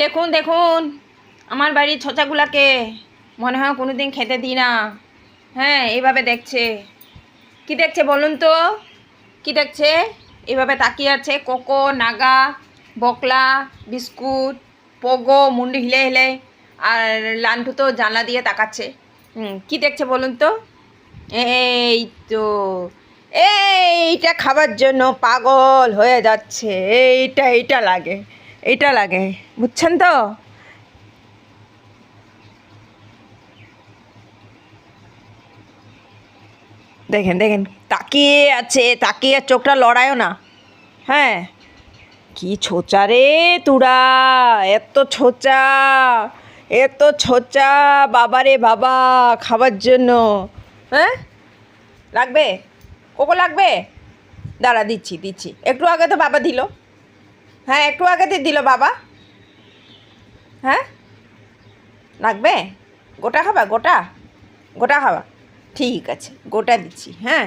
দেখুন দেখুন আমার বাড়ির ছোচাগুলাকে মনে হয় কোনোদিন খেতে দিই না। হ্যাঁ, এইভাবে দেখছে। কি দেখছে বলুন তো? কি দেখছে? এইভাবে তাকিয়ে আছে। কোকো, নাগা, বকলা, বিস্কুট, পোগো মুন্ডু হিলে হিলে, আর লান্টু তো জানলা দিয়ে তাকাচ্ছে। কি দেখছে বলুন তো? এই তো, এইটা খাবার জন্য পাগল হয়ে যাচ্ছে। এইটা লাগে, এইটা লাগে, বুঝছেন তো? দেখেন দেখেন, তাকিয়ে আছে, তাকিয়ে চোখটা লড়ায়ও না। হ্যাঁ, কি ছোচা রে তুরা, এত ছোচা, এত ছোচা, বাবা রে বাবা, খাবার জন্য। হ্যাঁ, লাগবে? কোকো লাগবে? দাঁড়া, দিচ্ছি দিচ্ছি, একটু আগে তো বাবা দিল। হ্যাঁ, একটু আগে তো দিল বাবা। হ্যাঁ, লাগবে? গোটা খাবা? গোটা গোটা খাবা? ঠিক আছে, গোটা দিচ্ছি। হ্যাঁ।